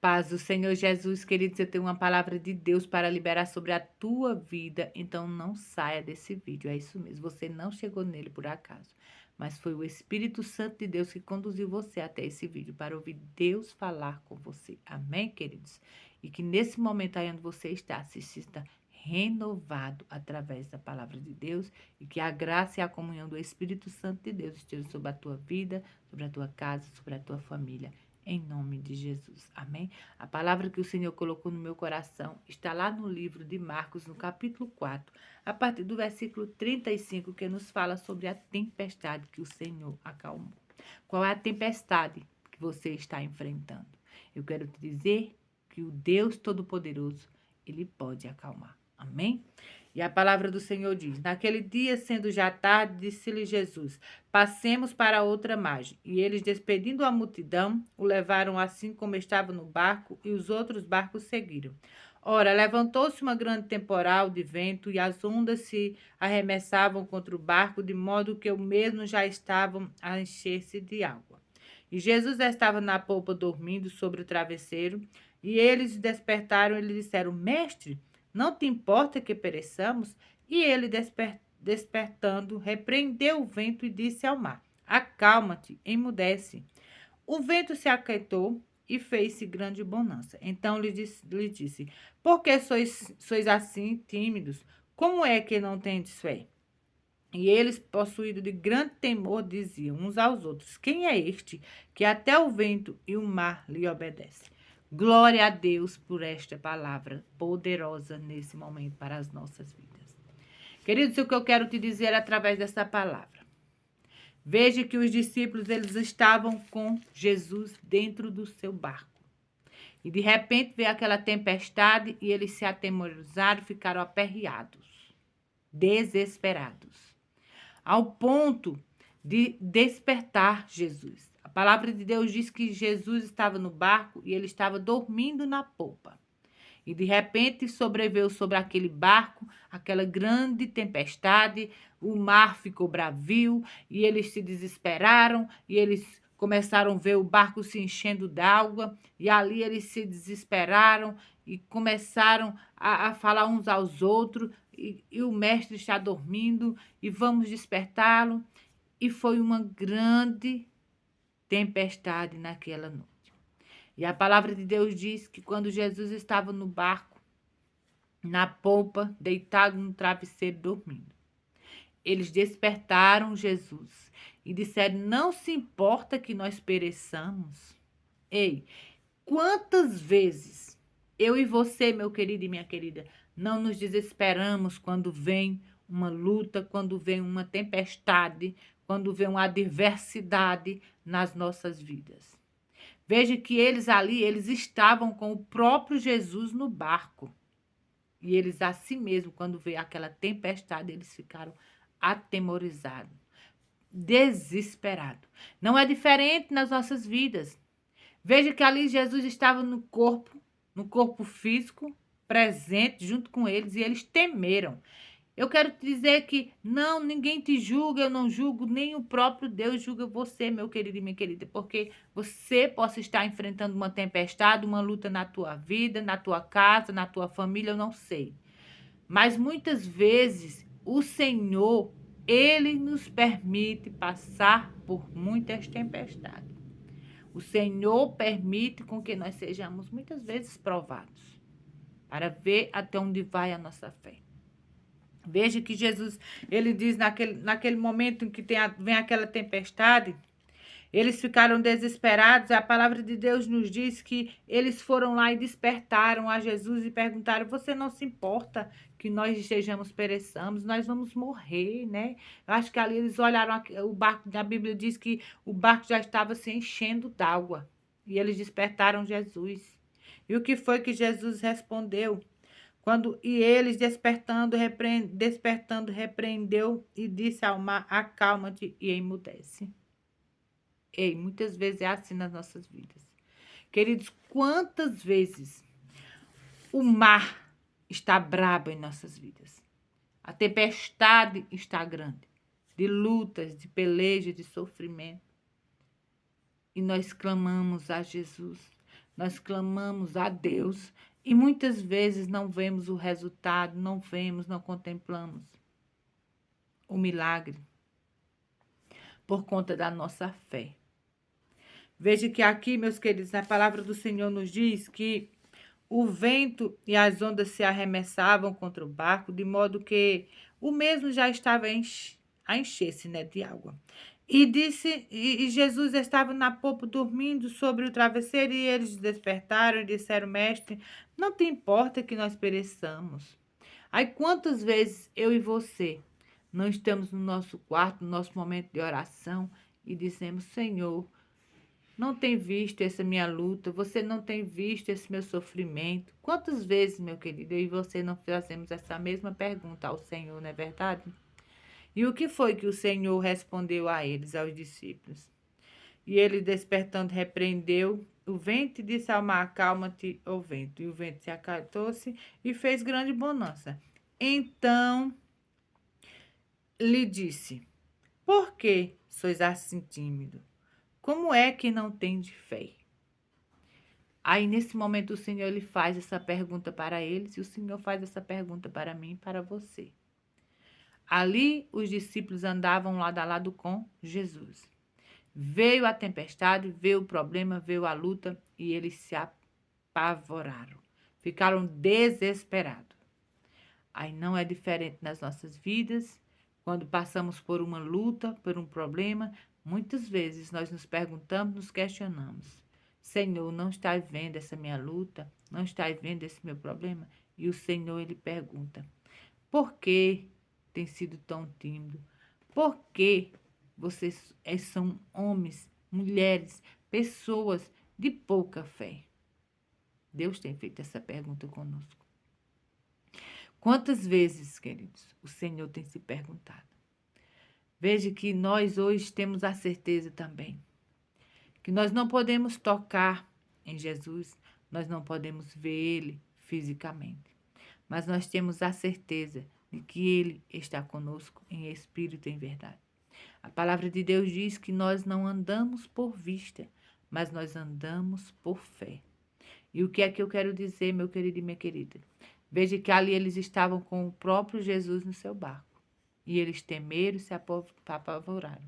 Paz do Senhor Jesus, queridos, eu tenho uma palavra de Deus para liberar sobre a tua vida, então não saia desse vídeo, é isso mesmo, você não chegou nele por acaso, mas foi o Espírito Santo de Deus que conduziu você até esse vídeo para ouvir Deus falar com você, amém, queridos? E que nesse momento aí onde você está, se sinta renovado através da palavra de Deus e que a graça e a comunhão do Espírito Santo de Deus estejam sobre a tua vida, sobre a tua casa, sobre a tua família, em nome de Jesus, amém? A palavra que o Senhor colocou no meu coração está lá no livro de Marcos, no capítulo 4, a partir do versículo 35, que nos fala sobre a tempestade que o Senhor acalmou. Qual é a tempestade que você está enfrentando? Eu quero te dizer que o Deus Todo-Poderoso, ele pode acalmar, amém? E a palavra do Senhor diz: naquele dia, sendo já tarde, disse-lhe Jesus: passemos para outra margem. E eles, despedindo a multidão, o levaram assim como estava no barco, e os outros barcos seguiram. Ora, levantou-se uma grande temporal de vento, e as ondas se arremessavam contra o barco, de modo que o mesmo já estavam a encher-se de água. E Jesus estava na polpa dormindo sobre o travesseiro, e eles despertaram e lhe disseram: Mestre, não te importa que pereçamos? E ele, despertando, repreendeu o vento e disse ao mar: acalma-te, emudece. O vento se aquietou e fez-se grande bonança. Então lhe disse: por que sois assim tímidos? Como é que não tendes fé? E eles, possuídos de grande temor, diziam uns aos outros: quem é este que até o vento e o mar lhe obedecem? Glória a Deus por esta palavra poderosa nesse momento para as nossas vidas. Queridos, o que eu quero te dizer através dessa palavra. Veja que os discípulos, eles estavam com Jesus dentro do seu barco. E de repente veio aquela tempestade e eles se atemorizaram, ficaram aperreados, desesperados, ao ponto de despertar Jesus. A palavra de Deus diz que Jesus estava no barco e ele estava dormindo na polpa. E de repente sobreveio sobre aquele barco aquela grande tempestade, o mar ficou bravio e eles se desesperaram e eles começaram a ver o barco se enchendo d'água e ali eles se desesperaram e começaram a falar uns aos outros e o mestre está dormindo e vamos despertá-lo. E foi uma grande tempestade naquela noite. E a palavra de Deus diz que quando Jesus estava no barco, na polpa, deitado no travesseiro, dormindo, eles despertaram Jesus e disseram: não se importa que nós pereçamos. Ei, quantas vezes eu e você, meu querido e minha querida, não nos desesperamos quando vem uma luta, quando vem uma tempestade, quando vem uma adversidade nas nossas vidas? Veja que eles ali, eles estavam com o próprio Jesus no barco. E eles, assim mesmo, quando veio aquela tempestade, eles ficaram atemorizados, desesperados. Não é diferente nas nossas vidas. Veja que ali Jesus estava no corpo físico, presente junto com eles, e eles temeram. Eu quero te dizer que não, ninguém te julga, eu não julgo, nem o próprio Deus julga você, meu querido e minha querida, porque você possa estar enfrentando uma tempestade, uma luta na tua vida, na tua casa, na tua família, eu não sei. Mas muitas vezes o Senhor, ele nos permite passar por muitas tempestades. O Senhor permite com que nós sejamos muitas vezes provados, para ver até onde vai a nossa fé. Veja que Jesus, ele diz naquele momento em que vem aquela tempestade, eles ficaram desesperados. A palavra de Deus nos diz que eles foram lá e despertaram a Jesus e perguntaram: você não se importa que nós estejamos pereçamos? Nós vamos morrer, né? Eu acho que ali eles olharam o barco, a Bíblia diz que o barco já estava se enchendo d'água. E eles despertaram Jesus. E o que foi que Jesus respondeu? E eles despertando, repreendeu e disse ao mar: acalma-te e emudece. Ei, muitas vezes é assim nas nossas vidas. Queridos, quantas vezes o mar está brabo em nossas vidas? A tempestade está grande, de lutas, de pelejas, de sofrimento. E nós clamamos a Jesus. nós clamamos a Deus e muitas vezes não vemos o resultado, não vemos, não contemplamos o milagre por conta da nossa fé. Veja que aqui, meus queridos, a palavra do Senhor nos diz que o vento e as ondas se arremessavam contra o barco, de modo que o mesmo já estava a encher-se, né, de água. E Jesus estava na popa dormindo sobre o travesseiro, e eles despertaram e disseram: Mestre, não te importa que nós pereçamos. Aí quantas vezes eu e você não estamos no nosso quarto, no nosso momento de oração, e dizemos: Senhor, não tem visto essa minha luta, você não tem visto esse meu sofrimento. Quantas vezes, meu querido, eu e você não fazemos essa mesma pergunta ao Senhor, não é verdade? E o que foi que o Senhor respondeu a eles, aos discípulos? E ele, despertando, repreendeu o vento e disse ao mar: acalma-te, ó vento. E o vento se acatou-se e fez grande bonança. Então lhe disse: por que sois assim tímido? Como é que não tendes fé? Aí, nesse momento, o Senhor ele faz essa pergunta para eles e o Senhor faz essa pergunta para mim e para você. Ali, os discípulos andavam lado a lado com Jesus. Veio a tempestade, veio o problema, veio a luta e eles se apavoraram. Ficaram desesperados. Aí não é diferente nas nossas vidas. Quando passamos por uma luta, por um problema, muitas vezes nós nos perguntamos, nos questionamos: Senhor, não estás vendo essa minha luta? Não estás vendo esse meu problema? E o Senhor, ele pergunta: por que tem sido tão tímido? Por que vocês são homens, mulheres, pessoas de pouca fé? Deus tem feito essa pergunta conosco. Quantas vezes, queridos, o Senhor tem se perguntado? Veja que nós hoje temos a certeza também que nós não podemos tocar em Jesus, nós não podemos ver Ele fisicamente, mas nós temos a certeza de que Ele está conosco em espírito e em verdade. A palavra de Deus diz que nós não andamos por vista, mas nós andamos por fé. E o que é que eu quero dizer, meu querido e minha querida? Veja que ali eles estavam com o próprio Jesus no seu barco. E eles temeram e se apavoraram.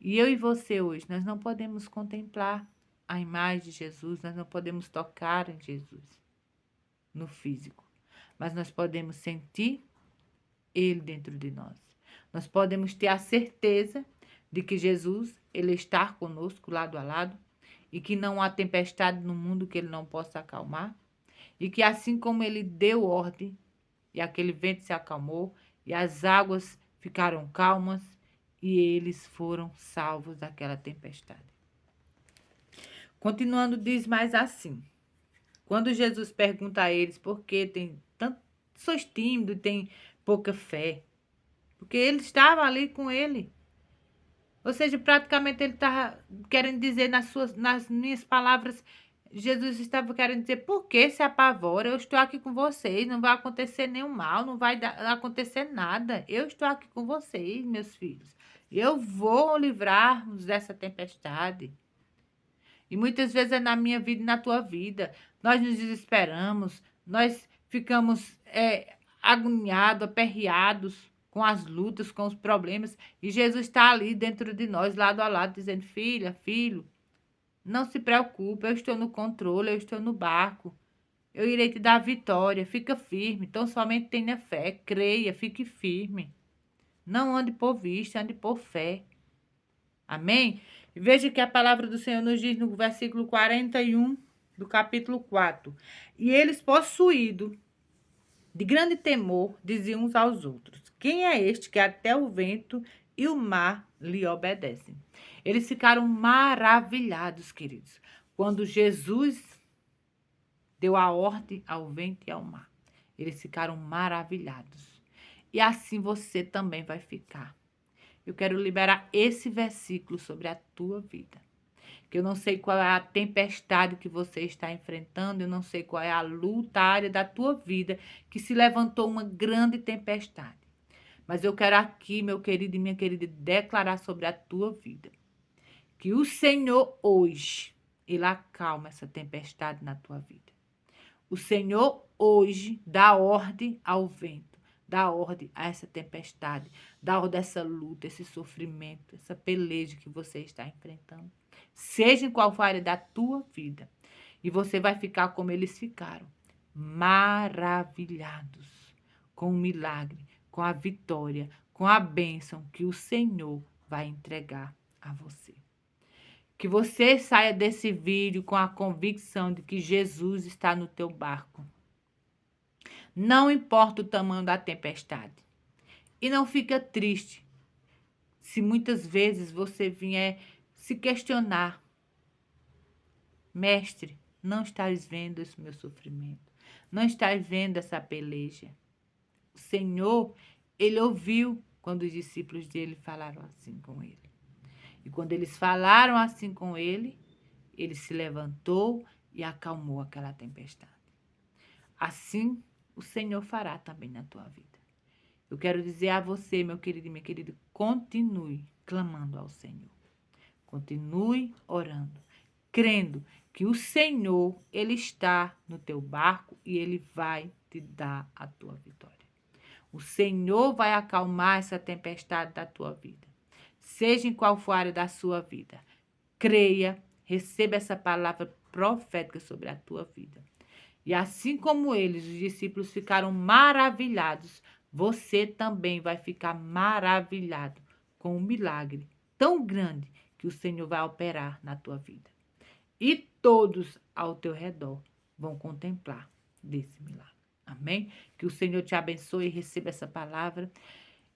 E eu e você hoje, nós não podemos contemplar a imagem de Jesus, nós não podemos tocar em Jesus no físico, mas nós podemos sentir Ele dentro de nós. Nós podemos ter a certeza de que Jesus, Ele está conosco lado a lado e que não há tempestade no mundo que Ele não possa acalmar e que assim como Ele deu ordem e aquele vento se acalmou e as águas ficaram calmas e eles foram salvos daquela tempestade. Continuando, diz mais assim: quando Jesus pergunta a eles por que tem tanto, sois tímidos e tem pouca fé, porque ele estava ali com ele. Ou seja, praticamente ele estava querendo dizer nas minhas palavras, Jesus estava querendo dizer: por que se apavora? Eu estou aqui com vocês, não vai acontecer nenhum mal, não vai acontecer nada. Eu estou aqui com vocês, meus filhos. Eu vou livrar-nos dessa tempestade. E muitas vezes é na minha vida e na tua vida. Nós nos desesperamos, nós ficamos agoniados, aperreados com as lutas, com os problemas. E Jesus está ali dentro de nós, lado a lado, dizendo: filha, filho, não se preocupe, eu estou no controle, eu estou no barco. Eu irei te dar a vitória, fica firme. Então somente tenha fé, creia, fique firme. Não ande por vista, ande por fé. Amém? E veja que a palavra do Senhor nos diz no versículo 41 do capítulo 4. E eles, possuídos de grande temor, diziam uns aos outros: quem é este que até o vento e o mar lhe obedecem? Eles ficaram maravilhados, queridos, quando Jesus deu a ordem ao vento e ao mar. Eles ficaram maravilhados. E assim você também vai ficar. Eu quero liberar esse versículo sobre a tua vida. Que eu não sei qual é a tempestade que você está enfrentando, eu não sei qual é a luta, a área da tua vida que se levantou uma grande tempestade. Mas eu quero aqui, meu querido e minha querida, declarar sobre a tua vida. Que o Senhor hoje, Ele acalma essa tempestade na tua vida. O Senhor hoje dá ordem ao vento, dá ordem a essa tempestade, dá ordem a essa luta, esse sofrimento, essa peleja que você está enfrentando. Seja em qual for a área da tua vida. E você vai ficar como eles ficaram, maravilhados com o milagre, com a vitória, com a bênção que o Senhor vai entregar a você. Que você saia desse vídeo com a convicção de que Jesus está no teu barco. Não importa o tamanho da tempestade. E não fica triste se muitas vezes você vier se questionar. Mestre, não estás vendo esse meu sofrimento. Não estás vendo essa peleja. O Senhor, ele ouviu quando os discípulos dele falaram assim com ele. E quando eles falaram assim com ele, ele se levantou e acalmou aquela tempestade. Assim, o Senhor fará também na tua vida. Eu quero dizer a você, meu querido e minha querida, continue clamando ao Senhor. Continue orando, crendo que o Senhor, ele está no teu barco e ele vai te dar a tua vitória. O Senhor vai acalmar essa tempestade da tua vida. Seja em qual for a área da sua vida. Creia, receba essa palavra profética sobre a tua vida. E assim como eles, os discípulos, ficaram maravilhados, você também vai ficar maravilhado com um milagre tão grande que o Senhor vai operar na tua vida. E todos ao teu redor vão contemplar desse milagre. Amém? Que o Senhor te abençoe e receba essa palavra.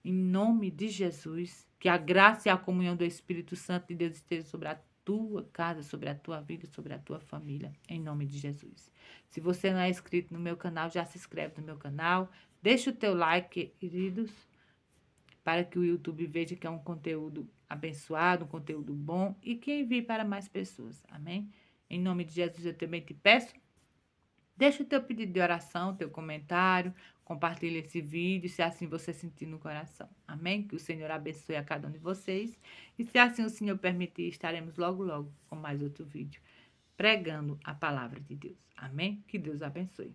Em nome de Jesus, que a graça e a comunhão do Espírito Santo de Deus esteja sobre a tua casa, sobre a tua vida, sobre a tua família, em nome de Jesus. Se você não é inscrito no meu canal, já se inscreve no meu canal. Deixa o teu like, queridos, para que o YouTube veja que é um conteúdo abençoado, um conteúdo bom e que envie para mais pessoas. Amém? Em nome de Jesus, eu também te peço. Deixa o teu pedido de oração, teu comentário, compartilha esse vídeo, se assim você sentir no coração. Amém? Que o Senhor abençoe a cada um de vocês. E se assim o Senhor permitir, estaremos logo com mais outro vídeo, pregando a palavra de Deus. Amém? Que Deus abençoe.